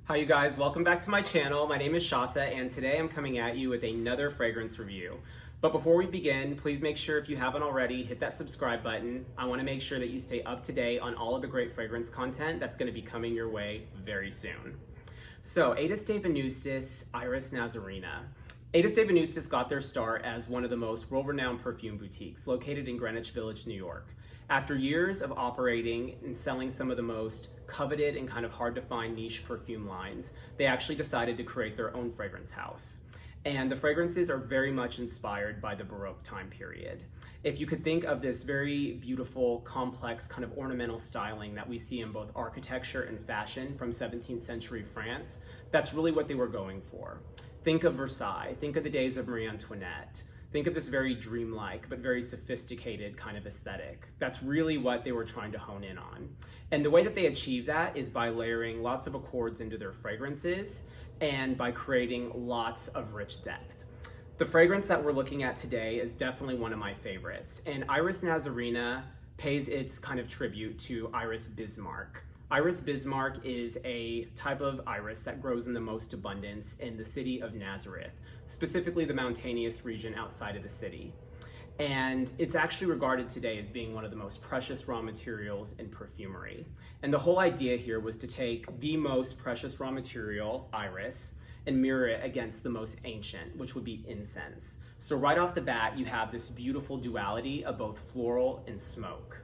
Hi you guys, welcome back to my channel. My name is Shasa and today I'm coming at you with another fragrance review. But before we begin, please make sure if you haven't already, hit that subscribe button. I want to make sure that you stay up to date on all of the great fragrance content that's going to be coming your way very soon. So, Aedes de Venustas, Iris Nazerena. Aedes de Venustas got their start as one of the most world-renowned perfume boutiques located in Greenwich Village, New York. After years of operating and selling some of the most coveted and kind of hard to find niche perfume lines, they actually decided to create their own fragrance house. And the fragrances are very much inspired by the Baroque time period. If you could think of this very beautiful, complex kind of ornamental styling that we see in both architecture and fashion from 17th century France, that's really what they were going for. Think of Versailles, think of the days of Marie Antoinette. Think of this very dreamlike but very sophisticated kind of aesthetic. That's really what they were trying to hone in on. And the way that they achieve that is by layering lots of accords into their fragrances and by creating lots of rich depth. The fragrance that we're looking at today is definitely one of my favorites, and Iris Nazerena pays its kind of tribute to Iris Bismarck. Iris Bismarck is a type of iris that grows in the most abundance in the city of Nazareth, specifically the mountainous region outside of the city. And it's actually regarded today as being one of the most precious raw materials in perfumery. And the whole idea here was to take the most precious raw material, iris, and mirror it against the most ancient, which would be incense. So right off the bat, you have this beautiful duality of both floral and smoke.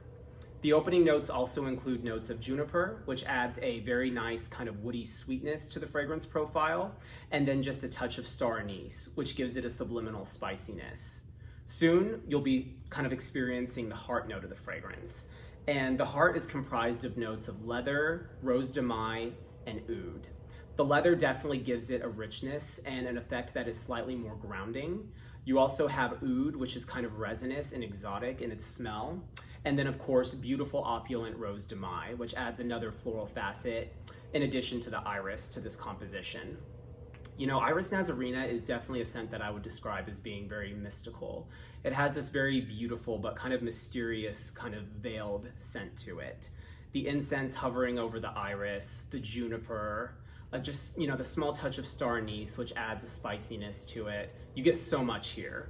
The opening notes also include notes of juniper, which adds a very nice kind of woody sweetness to the fragrance profile, and then just a touch of star anise, which gives it a subliminal spiciness. Soon, you'll be kind of experiencing the heart note of the fragrance. And the heart is comprised of notes of leather, rose de mai, and oud. The leather definitely gives it a richness and an effect that is slightly more grounding. You also have oud, which is kind of resinous and exotic in its smell. And then of course, beautiful opulent rose de mai, which adds another floral facet in addition to the iris to this composition. You know, Iris Nazerena is definitely a scent that I would describe as being very mystical. It has this very beautiful but kind of mysterious, kind of veiled scent to it. The incense hovering over the iris, the juniper, just, you know, the small touch of star anise, which adds a spiciness to it. You get so much here.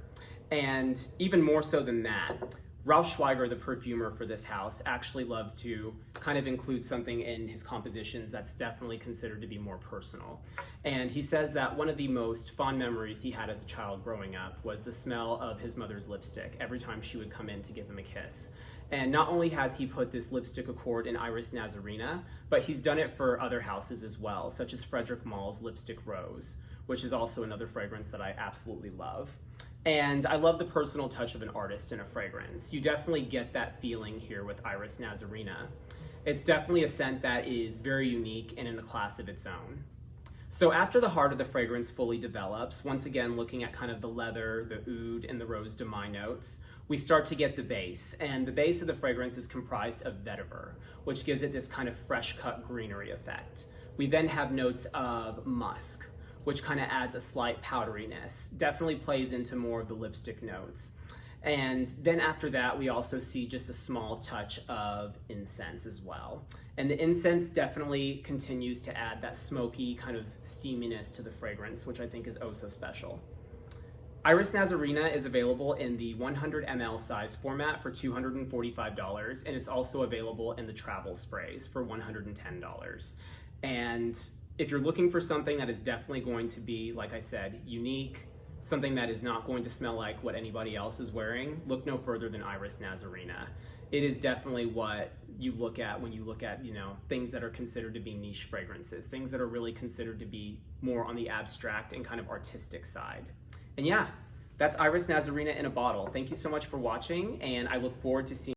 And even more so than that, Ralph Schweiger, the perfumer for this house, actually loves to kind of include something in his compositions that's definitely considered to be more personal. And he says that one of the most fond memories he had as a child growing up was the smell of his mother's lipstick every time she would come in to give him a kiss. And not only has he put this lipstick accord in Iris Nazerena, but he's done it for other houses as well, such as Frederic Mall's Lipstick Rose, which is also another fragrance that I absolutely love. And I love the personal touch of an artist in a fragrance. You definitely get that feeling here with Iris Nazerena. It's definitely a scent that is very unique and in a class of its own. So after the heart of the fragrance fully develops, once again looking at kind of the leather, the oud, and the rose de mai notes, we start to get the base. And the base of the fragrance is comprised of vetiver, which gives it this kind of fresh cut greenery effect. We then have notes of musk, which kind of adds a slight powderiness, definitely plays into more of the lipstick notes. And then after that, we also see just a small touch of incense as well. And the incense definitely continues to add that smoky kind of steaminess to the fragrance, which I think is oh so special. Iris Nazerena is available in the 100 ml size format for $245, and it's also available in the travel sprays for $110. And if you're looking for something that is definitely going to be, like I said, unique, something that is not going to smell like what anybody else is wearing, look no further than Iris Nazerena. It is definitely what you look at when you look at, you know, things that are considered to be niche fragrances, things that are really considered to be more on the abstract and kind of artistic side. And yeah, that's Iris Nazerena in a bottle. Thank you so much for watching, and I look forward to seeing